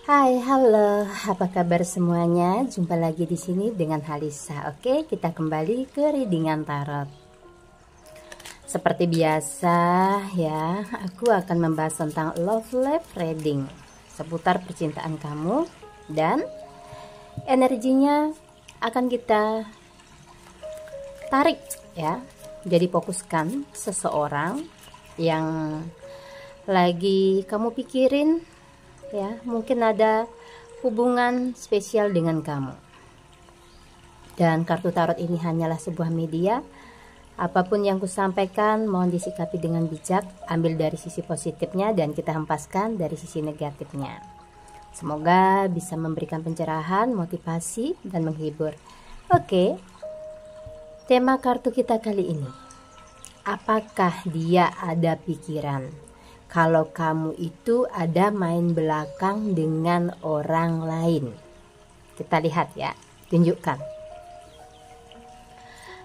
Hai, halo, apa kabar semuanya? Jumpa lagi di sini dengan Halisa. Oke, kita kembali ke readingan tarot. Seperti biasa ya, aku akan membahas tentang love life reading, seputar percintaan kamu dan energinya akan kita tarik ya. Jadi fokuskan seseorang yang lagi kamu pikirin ya, mungkin ada hubungan spesial dengan kamu. Dan kartu tarot ini hanyalah sebuah media. Apapun yang kusampaikan mohon disikapi dengan bijak, ambil dari sisi positifnya dan kita hempaskan dari sisi negatifnya. Semoga bisa memberikan pencerahan, motivasi dan menghibur. Oke. Tema kartu kita kali ini. Apakah dia ada pikiran kalau kamu itu ada main belakang dengan orang lain? Kita lihat ya, tunjukkan.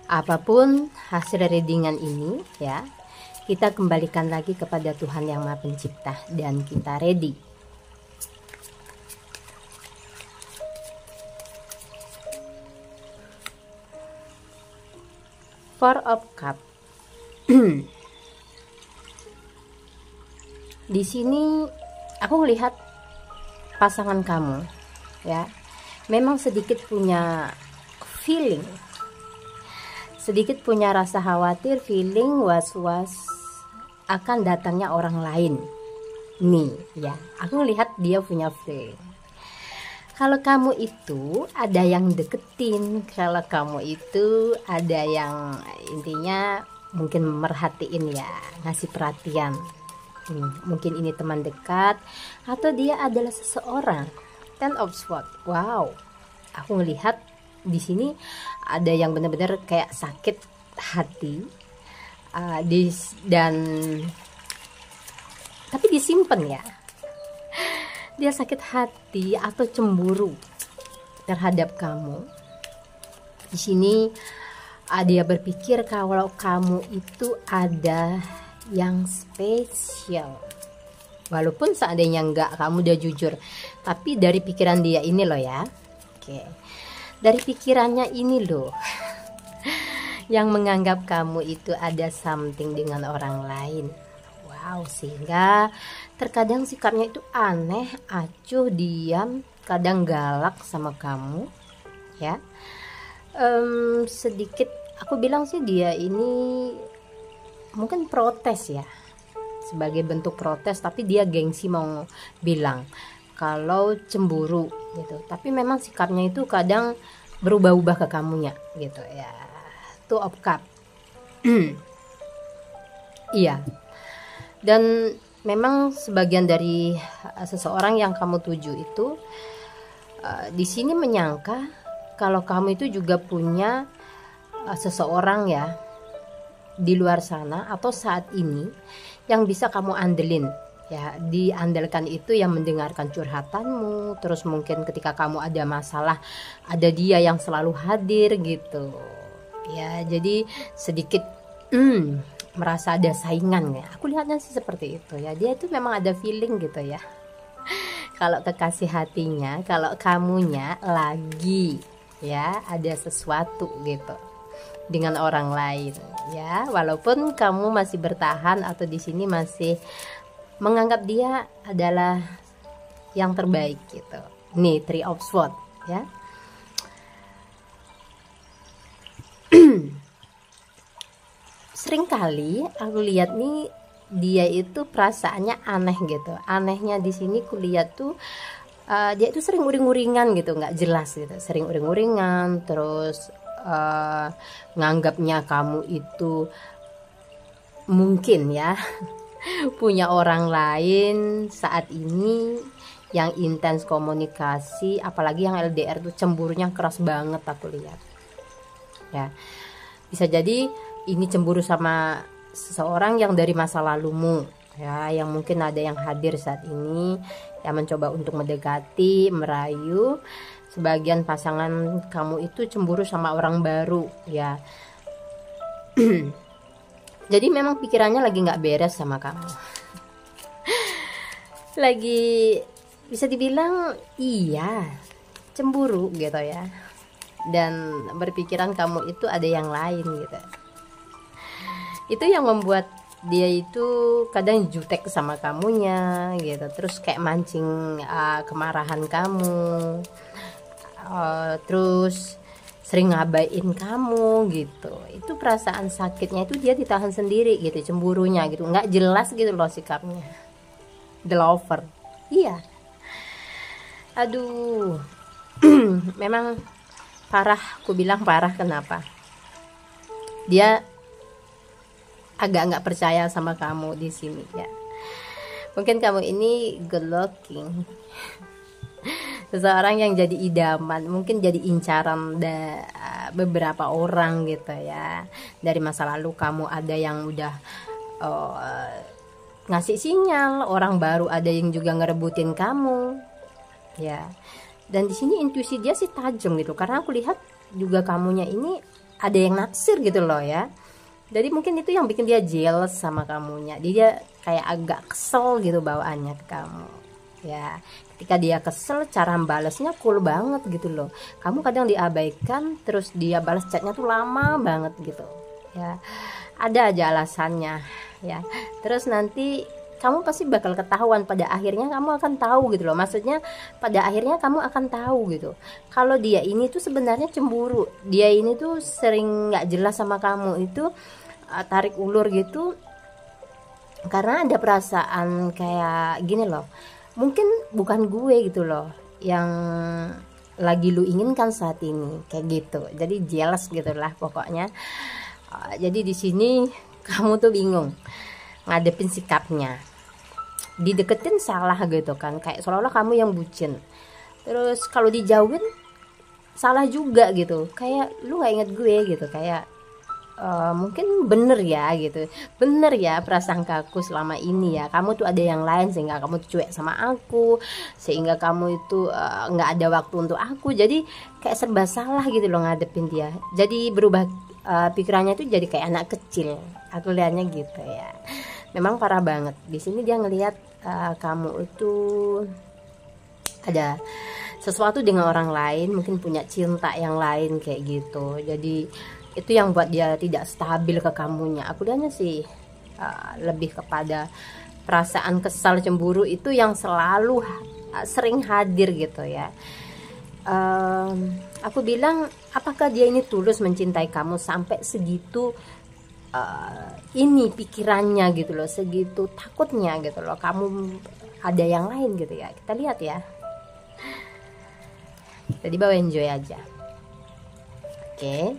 Apapun hasil readingan ini ya, kita kembalikan lagi kepada Tuhan Yang Maha Pencipta dan kita ready. Four of Cups. Di sini aku melihat pasangan kamu ya, memang sedikit punya feeling, sedikit punya rasa khawatir, feeling was-was akan datangnya orang lain nih ya. Aku melihat dia punya feeling kalau kamu itu ada yang deketin, kalau kamu itu ada yang intinya mungkin merhatiin ya, ngasih perhatian. Mungkin ini teman dekat atau dia adalah seseorang. Ten of Swords. Wow, aku melihat di sini ada yang benar-benar kayak sakit hati, dan tapi disimpan ya. Dia sakit hati atau cemburu terhadap kamu. Di sini dia berpikir kalau kamu itu ada yang spesial. Walaupun seandainya enggak, kamu udah jujur. Tapi dari pikiran dia ini loh ya. Oke. Dari pikirannya ini loh. Yang menganggap kamu itu ada something dengan orang lain. Wow, sehingga terkadang sikapnya itu aneh, acuh, diam, kadang galak sama kamu ya. Sedikit aku bilang sih dia ini mungkin protes ya, sebagai bentuk protes, tapi dia gengsi mau bilang kalau cemburu gitu, tapi memang sikapnya itu kadang berubah-ubah ke kamunya gitu ya. Two of Cups. Iya. Dan memang sebagian dari seseorang yang kamu tuju itu di sini menyangka kalau kamu itu juga punya seseorang ya di luar sana atau saat ini yang bisa kamu andelin ya. Diandalkan itu yang mendengarkan curhatanmu, terus mungkin ketika kamu ada masalah ada dia yang selalu hadir gitu ya. Jadi sedikit merasa ada saingan ya. Aku lihatnya sih seperti itu ya. Dia itu memang ada feeling gitu ya. Kalau kekasih hatinya, kalau kamunya lagi ya ada sesuatu gitu dengan orang lain ya. Walaupun kamu masih bertahan atau di sini masih menganggap dia adalah yang terbaik gitu. Nih, Three of Swords ya. Seringkali aku lihat nih dia itu perasaannya aneh gitu. Anehnya di sini kulihat tuh dia itu sering uring-uringan gitu, nggak jelas gitu. Sering uring-uringan, terus nganggapnya kamu itu mungkin ya punya orang lain saat ini yang intens komunikasi, apalagi yang LDR tuh cemburunya keras banget aku lihat ya. Bisa jadi ini cemburu sama seseorang yang dari masa lalumu ya, yang mungkin ada yang hadir saat ini yang mencoba untuk mendekati, merayu. Sebagian pasangan kamu itu cemburu sama orang baru ya. Jadi memang pikirannya lagi nggak beres sama kamu. Lagi bisa dibilang iya, cemburu gitu ya, dan berpikiran kamu itu ada yang lain gitu. Itu yang membuat dia itu kadang jutek sama kamunya gitu, terus kayak mancing kemarahan kamu, terus sering ngabain kamu gitu. Itu perasaan sakitnya itu dia ditahan sendiri gitu, cemburunya gitu, nggak jelas gitu loh sikapnya. The lover, iya, aduh. Memang parah, aku bilang parah. Kenapa? Dia agak nggak percaya sama kamu di sini ya. Mungkin kamu ini good looking, seseorang yang jadi idaman, mungkin jadi incaran beberapa orang gitu ya. Dari masa lalu kamu ada yang udah ngasih sinyal, orang baru ada yang juga ngerebutin kamu ya. Dan di sini intuisi dia sih tajam gitu, karena aku lihat juga kamunya ini ada yang naksir gitu loh ya. Jadi mungkin itu yang bikin dia jealous sama kamunya. Dia kayak agak kesel gitu bawaannya ke kamu ya. Ketika dia kesel, cara balasnya cool banget gitu loh. Kamu kadang diabaikan, terus dia balas chatnya tuh lama banget gitu ya. Ada aja alasannya ya. Terus nanti kamu pasti bakal ketahuan, pada akhirnya kamu akan tahu gitu loh. Maksudnya pada akhirnya kamu akan tahu gitu, kalau dia ini tuh sebenarnya cemburu. Dia ini tuh sering nggak jelas sama kamu itu, tarik ulur gitu, karena ada perasaan kayak gini loh. Mungkin bukan gue gitu loh yang lagi lu inginkan saat ini, kayak gitu. Jadi jealous gitulah pokoknya. Jadi di sini kamu tuh bingung ngadepin sikapnya. Dideketin salah gitu kan, kayak seolah-olah kamu yang bucin. Terus kalau dijauhin salah juga gitu, kayak lu nggak inget gue gitu, kayak mungkin bener ya gitu, bener ya prasangkaku selama ini ya, kamu tuh ada yang lain sehingga kamu tuh cuek sama aku, sehingga kamu itu nggak ada waktu untuk aku. Jadi kayak serba salah gitu loh ngadepin dia. Jadi berubah pikirannya tuh jadi kayak anak kecil, aku lihatnya gitu ya. Memang parah banget. Di sini dia ngelihat kamu itu ada sesuatu dengan orang lain, mungkin punya cinta yang lain kayak gitu. Jadi itu yang buat dia tidak stabil ke kamunya. Aku lihatnya sih lebih kepada perasaan kesal, cemburu itu yang selalu sering hadir gitu ya. Aku bilang, apakah dia ini tulus mencintai kamu sampai segitu ini pikirannya gitu loh, segitu takutnya gitu loh kamu ada yang lain gitu ya. Kita lihat ya, jadi bawa enjoy aja. Oke.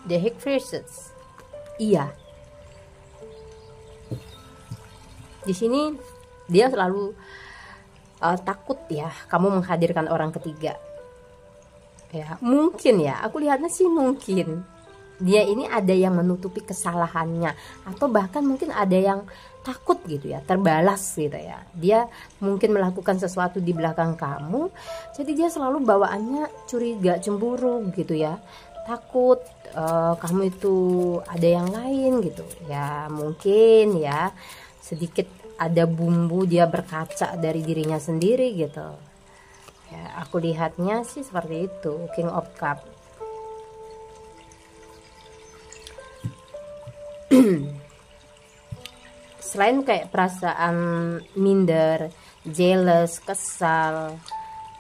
The High Priestess, iya, di sini dia selalu takut ya kamu menghadirkan orang ketiga ya. Mungkin ya, aku lihatnya sih mungkin dia ini ada yang menutupi kesalahannya, atau bahkan mungkin ada yang takut gitu ya, terbalas gitu ya. Dia mungkin melakukan sesuatu di belakang kamu, jadi dia selalu bawaannya curiga, cemburu gitu ya, takut kamu itu ada yang lain gitu ya. Mungkin ya sedikit ada bumbu dia berkaca dari dirinya sendiri gitu ya. Aku lihatnya sih seperti itu. King of Cup. Selain kayak perasaan minder, jealous, kesal,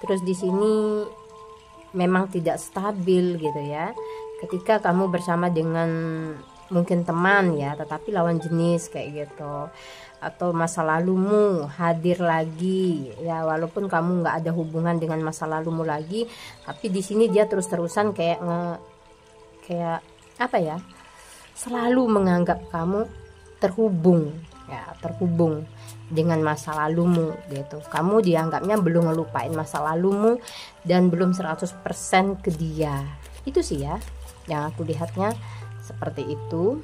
terus di sini memang tidak stabil gitu ya. Ketika kamu bersama dengan mungkin teman ya, tetapi lawan jenis kayak gitu, atau masa lalumu hadir lagi ya, walaupun kamu nggak ada hubungan dengan masa lalumu lagi, tapi di sini dia terus-terusan kayak apa ya, selalu menganggap kamu terhubung ya, terhubung dengan masa lalumu gitu. Kamu dianggapnya belum ngelupain masa lalumu dan belum 100% ke dia. Itu sih ya yang aku lihatnya seperti itu.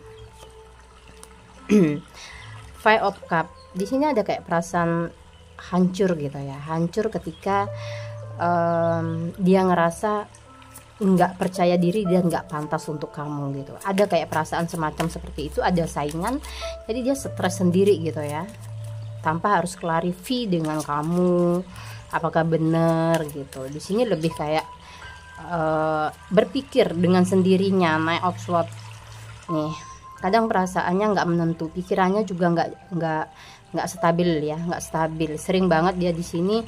Five of Cup. Di sini ada kayak perasaan hancur gitu ya. Hancur ketika dia ngerasa nggak percaya diri dan nggak pantas untuk kamu gitu. Ada kayak perasaan semacam seperti itu, ada saingan, jadi dia stres sendiri gitu ya, tanpa harus clarify dengan kamu apakah benar gitu. Di sini lebih kayak berpikir dengan sendirinya. Knight of Swords nih, kadang perasaannya nggak menentu, pikirannya juga nggak stabil ya, nggak stabil. Sering banget dia di sini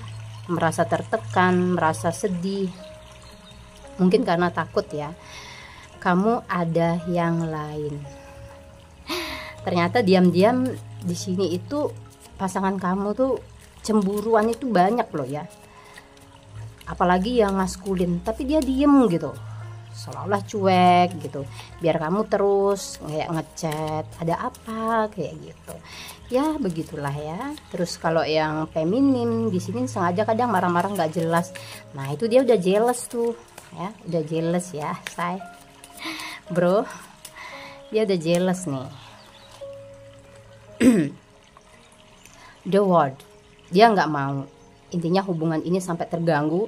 merasa tertekan, merasa sedih, mungkin karena takut ya kamu ada yang lain. Ternyata diam-diam di sini itu pasangan kamu tuh cemburuan itu banyak loh ya, apalagi yang maskulin, tapi dia diem gitu, seolah-olah cuek gitu, biar kamu terus kayak ngechat ada apa kayak gitu ya, begitulah ya. Terus kalau yang feminim di sini sengaja kadang marah-marah nggak jelas, nah itu dia udah jealous tuh ya, udah jealous ya say bro, dia udah jealous nih. The World, dia nggak mau intinya hubungan ini sampai terganggu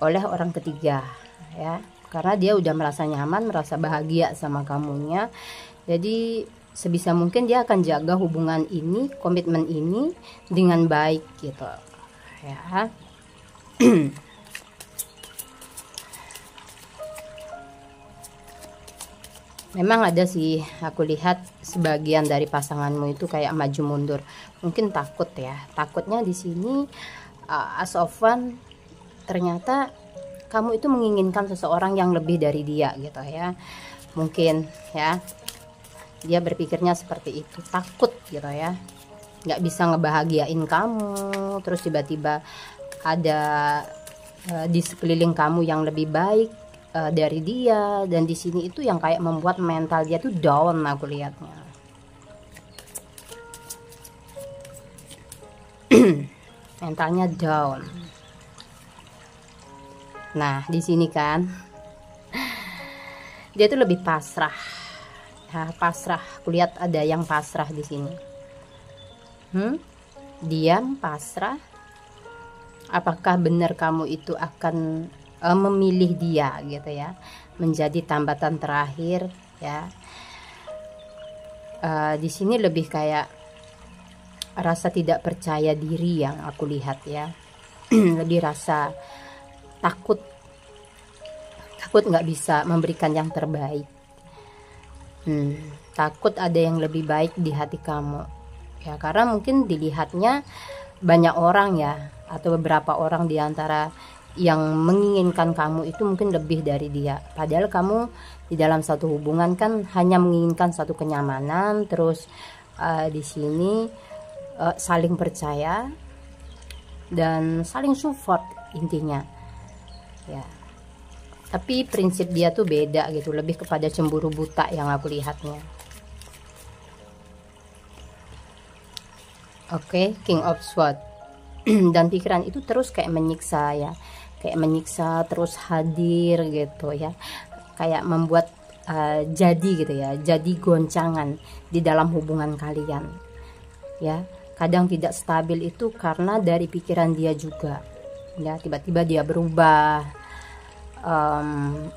oleh orang ketiga ya, karena dia udah merasa nyaman, merasa bahagia sama kamunya. Jadi sebisa mungkin dia akan jaga hubungan ini, komitmen ini dengan baik gitu ya. Memang ada sih, aku lihat sebagian dari pasanganmu itu kayak maju mundur, mungkin takut ya. Takutnya di sini as of one, ternyata kamu itu menginginkan seseorang yang lebih dari dia gitu ya, mungkin ya. Dia berpikirnya seperti itu, takut gitu ya, nggak bisa ngebahagiain kamu, terus tiba-tiba ada di sekeliling kamu yang lebih baik dari dia, dan di sini itu yang kayak membuat mental dia tuh down, aku lihatnya. Mentalnya down. Nah di sini kan dia tuh lebih pasrah ya, pasrah. Kulihat ada yang pasrah di sini. Diam, pasrah. Apakah benar kamu itu akan memilih dia gitu ya, menjadi tambatan terakhir ya. Di sini lebih kayak rasa tidak percaya diri yang aku lihat ya. Lebih rasa takut nggak bisa memberikan yang terbaik. Takut ada yang lebih baik di hati kamu ya, karena mungkin dilihatnya banyak orang ya, atau beberapa orang di antara yang menginginkan kamu itu mungkin lebih dari dia. Padahal kamu di dalam satu hubungan kan hanya menginginkan satu kenyamanan, terus di sini saling percaya dan saling support intinya ya. Tapi prinsip dia tuh beda gitu, lebih kepada cemburu buta yang aku lihatnya. Oke, King of Swords. Dan pikiran itu terus kayak menyiksa ya, kayak menyiksa, terus hadir gitu ya, kayak membuat jadi gitu ya, jadi goncangan di dalam hubungan kalian ya. Kadang tidak stabil itu karena dari pikiran dia juga ya, tiba-tiba dia berubah,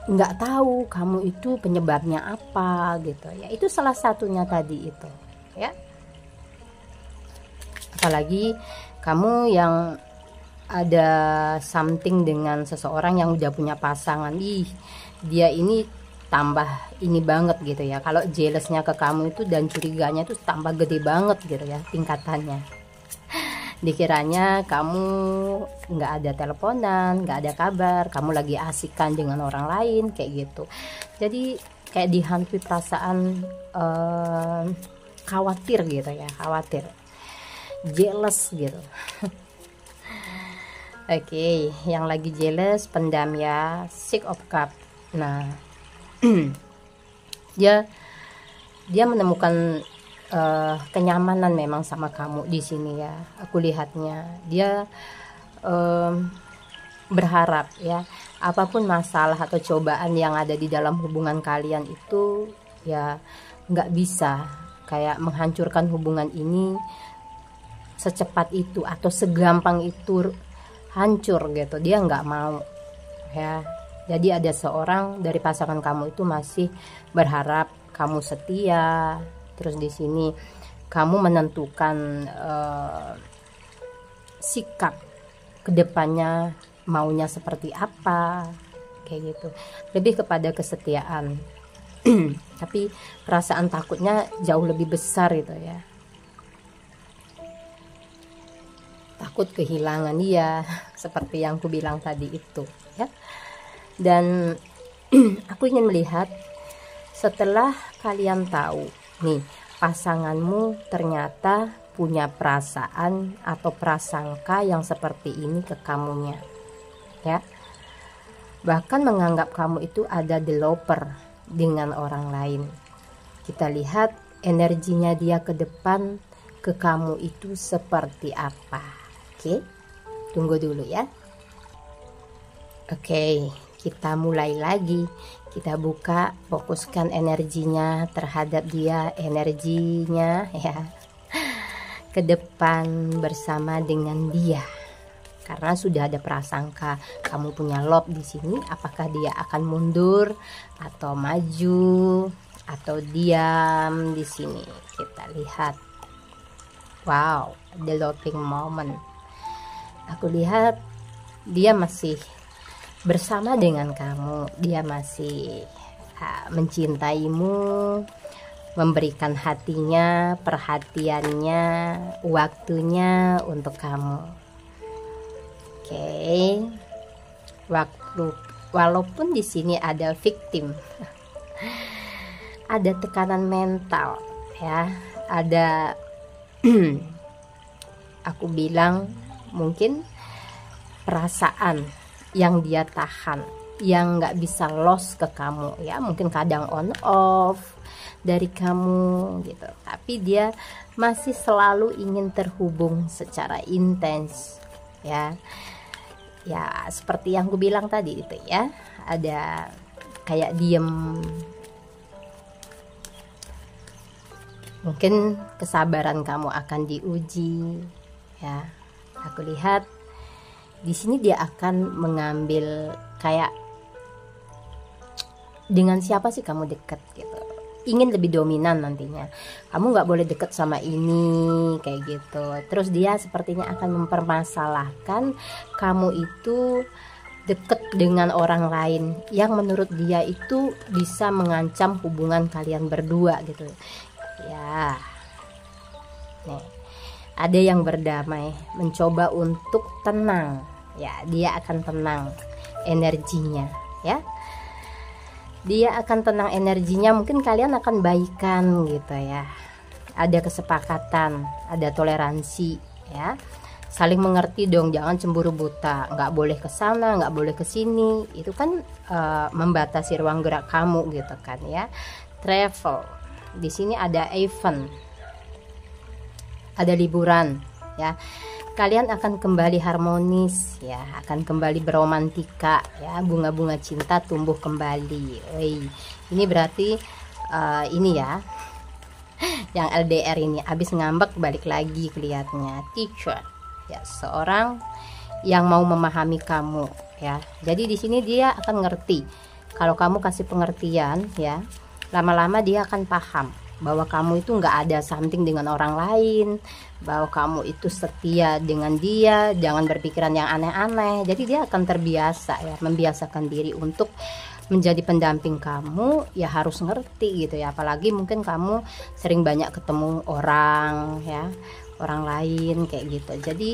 nggak tahu kamu itu penyebabnya apa gitu ya. Itu salah satunya tadi itu ya. Apalagi kamu yang ada something dengan seseorang yang udah punya pasangan, dia ini tambah ini banget gitu ya. Kalau jealousnya ke kamu itu dan curiganya itu tambah gede banget gitu ya tingkatannya. Dikiranya kamu nggak ada teleponan, nggak ada kabar, kamu lagi asikan dengan orang lain kayak gitu. Jadi kayak dihantui perasaan khawatir gitu ya, khawatir, jealous gitu. Oke, yang lagi jealous pendam ya, Six of Cups. Nah, dia menemukan kenyamanan memang sama kamu di sini ya. Aku lihatnya dia berharap ya, apapun masalah atau cobaan yang ada di dalam hubungan kalian itu ya nggak bisa kayak menghancurkan hubungan ini secepat itu atau segampang itu hancur gitu. Dia nggak mau ya. Jadi ada seorang dari pasangan kamu itu masih berharap kamu setia. Terus di sini kamu menentukan sikap kedepannya maunya seperti apa, kayak gitu. Lebih kepada kesetiaan. Tapi perasaan takutnya jauh lebih besar itu ya. Takut kehilangan dia, seperti yang aku bilang tadi itu ya. Dan aku ingin melihat setelah kalian tahu nih pasanganmu ternyata punya perasaan atau prasangka yang seperti ini ke kamunya ya, bahkan menganggap kamu itu ada developer dengan orang lain. Kita lihat energinya dia ke depan ke kamu itu seperti apa. Oke, tunggu dulu ya. Oke, kita mulai lagi. Kita buka, fokuskan energinya terhadap dia, energinya ya ke depan bersama dengan dia. Karena sudah ada prasangka kamu punya love di sini, apakah dia akan mundur atau maju atau diam di sini? Kita lihat. Wow, developing moment. Aku lihat dia masih bersama dengan kamu, dia masih mencintaimu, memberikan hatinya, perhatiannya, waktunya untuk kamu. Oke. Walaupun di sini ada victim, ada tekanan mental ya, ada aku bilang mungkin perasaan yang dia tahan, yang nggak bisa loss ke kamu ya, mungkin kadang on off dari kamu gitu, tapi dia masih selalu ingin terhubung secara intens ya. Ya seperti yang gue bilang tadi itu ya, ada kayak diem, mungkin kesabaran kamu akan diuji ya. Aku lihat di sini dia akan mengambil kayak, dengan siapa sih kamu deket gitu, ingin lebih dominan nantinya. Kamu nggak boleh deket sama ini kayak gitu. Terus dia sepertinya akan mempermasalahkan kamu itu deket dengan orang lain yang menurut dia itu bisa mengancam hubungan kalian berdua gitu ya. Nih, ada yang berdamai, mencoba untuk tenang ya, dia akan tenang energinya ya, dia akan tenang energinya. Mungkin kalian akan baikan gitu ya, ada kesepakatan, ada toleransi ya, saling mengerti dong, jangan cemburu buta, nggak boleh ke sana, nggak boleh ke sini, itu kan membatasi ruang gerak kamu gitu kan ya. Travel, di sini ada event, ada liburan ya, kalian akan kembali harmonis ya, akan kembali beromantika ya, bunga-bunga cinta tumbuh kembali. Woi, ini berarti ini ya, yang LDR ini habis ngambek balik lagi kelihatannya. Teacher ya, seorang yang mau memahami kamu ya. Jadi di sini dia akan ngerti, kalau kamu kasih pengertian ya, lama-lama dia akan paham bahwa kamu itu nggak ada something dengan orang lain, bahwa kamu itu setia dengan dia, jangan berpikiran yang aneh-aneh. Jadi dia akan terbiasa ya, membiasakan diri untuk menjadi pendamping kamu ya, harus ngerti gitu ya. Apalagi mungkin kamu sering banyak ketemu orang ya, orang lain kayak gitu. Jadi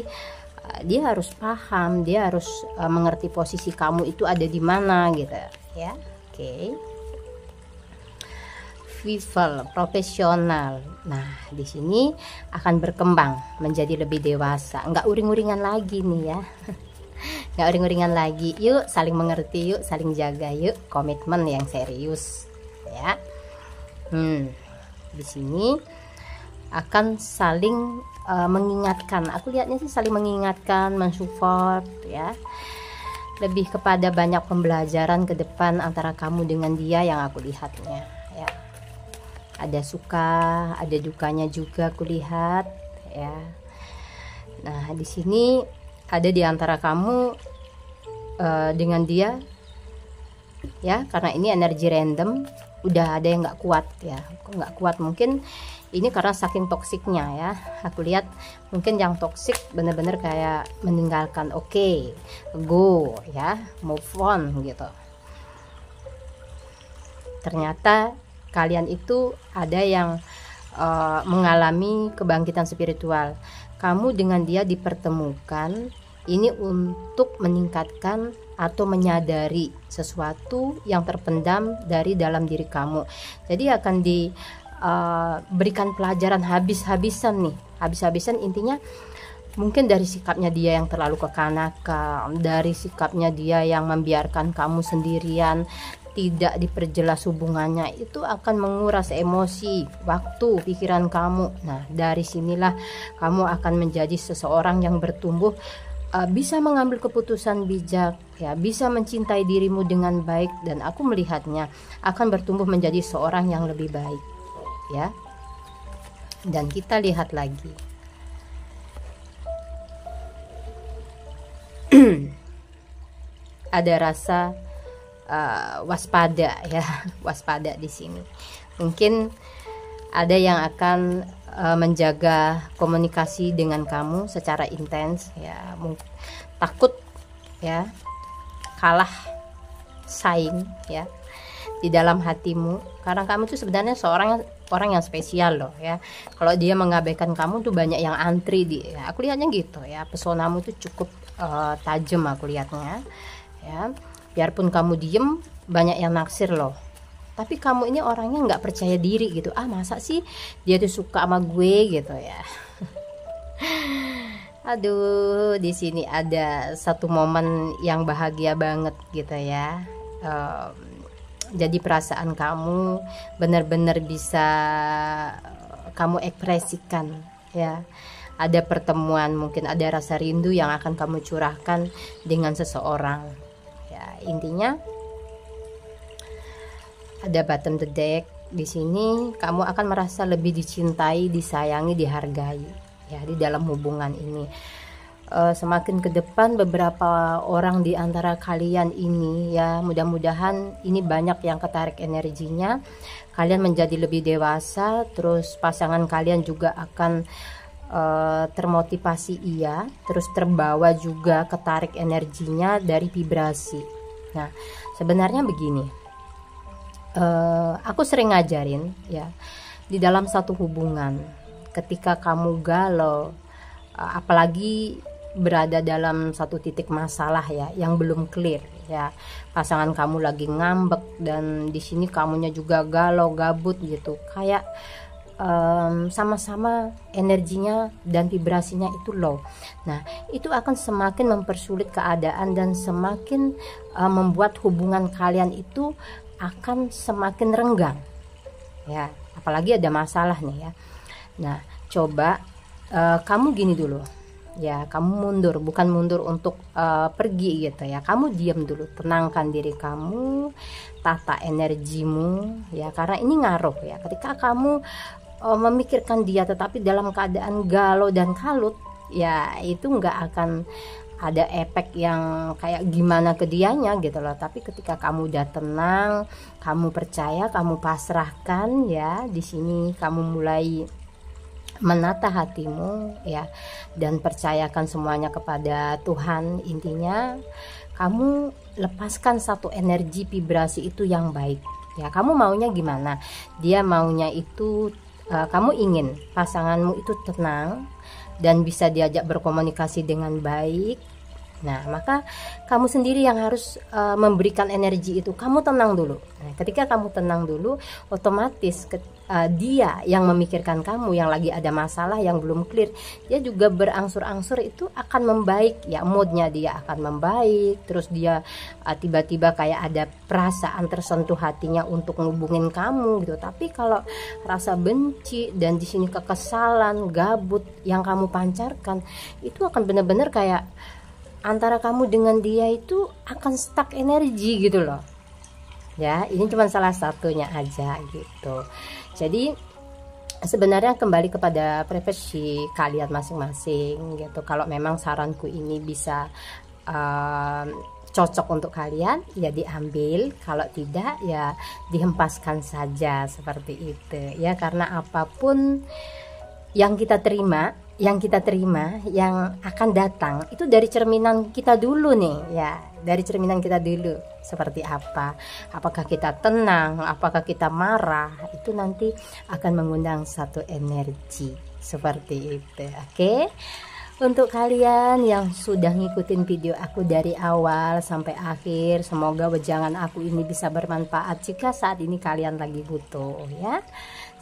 dia harus paham, dia harus mengerti posisi kamu itu ada di mana gitu ya. Oke. Vital, profesional. Nah, di sini akan berkembang menjadi lebih dewasa, nggak uring-uringan lagi nih ya. Nggak uring-uringan lagi. Yuk saling mengerti, yuk saling jaga, yuk komitmen yang serius ya. Di sini akan saling mengingatkan. Aku lihatnya sih saling mengingatkan, mensupport ya. Lebih kepada banyak pembelajaran ke depan antara kamu dengan dia yang aku lihatnya ya. Ada suka, ada dukanya juga kulihat ya. Nah, di sini ada di antara kamu dengan dia ya, karena ini energi random. Udah ada yang nggak kuat ya, nggak kuat, mungkin ini karena saking toksiknya ya. Aku lihat mungkin yang toksik bener-bener kayak meninggalkan, oke, go ya, move on gitu. Ternyata kalian itu ada yang mengalami kebangkitan spiritual. Kamu dengan dia dipertemukan ini untuk meningkatkan atau menyadari sesuatu yang terpendam dari dalam diri kamu. Jadi akan diberikan pelajaran habis-habisan nih, habis-habisan. Intinya mungkin dari sikapnya dia yang terlalu kekanakan, dari sikapnya dia yang membiarkan kamu sendirian, tidak diperjelas hubungannya, itu akan menguras emosi, waktu, pikiran kamu. Nah, dari sinilah kamu akan menjadi seseorang yang bertumbuh, bisa mengambil keputusan bijak, ya, bisa mencintai dirimu dengan baik, dan aku melihatnya akan bertumbuh menjadi seorang yang lebih baik, ya. Dan kita lihat lagi. Ada rasa waspada ya, waspada di sini. Mungkin ada yang akan menjaga komunikasi dengan kamu secara intens ya, takut ya kalah saing ya di dalam hatimu, karena kamu tuh sebenarnya orang yang spesial loh ya. Kalau dia mengabaikan kamu tuh banyak yang antri ya, aku lihatnya gitu ya. Pesonamu tuh cukup tajam aku lihatnya ya. Biarpun kamu diem, banyak yang naksir loh. Tapi kamu ini orangnya nggak percaya diri gitu. Masa sih dia tuh suka sama gue gitu ya. Aduh, di sini ada satu momen yang bahagia banget gitu ya. Jadi perasaan kamu benar-benar bisa kamu ekspresikan ya. Ada pertemuan, mungkin ada rasa rindu yang akan kamu curahkan dengan seseorang. Intinya ada bottom the deck di sini. Kamu akan merasa lebih dicintai, disayangi, dihargai ya di dalam hubungan ini. Semakin ke depan beberapa orang di antara kalian ini ya, mudah-mudahan ini banyak yang ketarik energinya, kalian menjadi lebih dewasa, terus pasangan kalian juga akan termotivasi terus terbawa juga, ketarik energinya dari vibrasi. Nah, sebenarnya begini, aku sering ngajarin ya, di dalam satu hubungan ketika kamu galau, apalagi berada dalam satu titik masalah ya yang belum clear ya, pasangan kamu lagi ngambek dan di sini kamunya juga galau, gabut gitu, kayak sama-sama energinya dan vibrasinya itu low. Nah, itu akan semakin mempersulit keadaan dan semakin membuat hubungan kalian itu akan semakin renggang ya, apalagi ada masalah nih ya. Nah, coba kamu gini dulu ya, kamu mundur, bukan mundur untuk pergi gitu ya, kamu diam dulu, tenangkan diri kamu, tata energimu ya, karena ini ngaruh ya. Ketika kamu memikirkan dia tetapi dalam keadaan galau dan kalut ya, itu nggak akan ada efek yang kayak gimana ke dianya gitu loh. Tapi ketika kamu udah tenang, kamu percaya, kamu pasrahkan ya, di sini kamu mulai menata hatimu ya, dan percayakan semuanya kepada Tuhan. Intinya kamu lepaskan satu energi vibrasi itu yang baik ya. Kamu maunya gimana? Dia maunya itu kamu ingin pasanganmu itu tenang dan bisa diajak berkomunikasi dengan baik. Nah, maka kamu sendiri yang harus memberikan energi itu. Kamu tenang dulu. Nah, ketika kamu tenang dulu, otomatis dia yang memikirkan kamu yang lagi ada masalah, yang belum clear, dia juga berangsur-angsur itu akan membaik ya, moodnya dia akan membaik. Terus dia tiba-tiba kayak ada perasaan tersentuh hatinya untuk ngubungin kamu gitu. Tapi kalau rasa benci dan di sini kekesalan, gabut yang kamu pancarkan, itu akan benar-benar kayak antara kamu dengan dia itu akan stuck energi gitu loh ya. Ini cuma salah satunya aja gitu. Jadi sebenarnya kembali kepada privasi kalian masing-masing gitu. Kalau memang saranku ini bisa cocok untuk kalian ya diambil, kalau tidak ya dihempaskan saja, seperti itu ya. Karena apapun yang kita terima, yang akan datang itu dari cerminan kita dulu nih ya, dari cerminan kita dulu seperti apa. Apakah kita tenang, apakah kita marah, itu nanti akan mengundang satu energi seperti itu. Oke. Untuk kalian yang sudah ngikutin video aku dari awal sampai akhir, semoga wejangan aku ini bisa bermanfaat jika saat ini kalian lagi butuh ya.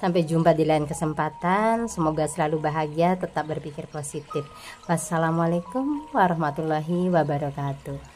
Sampai jumpa di lain kesempatan. Semoga selalu bahagia, tetap berpikir positif. Wassalamualaikum warahmatullahi wabarakatuh.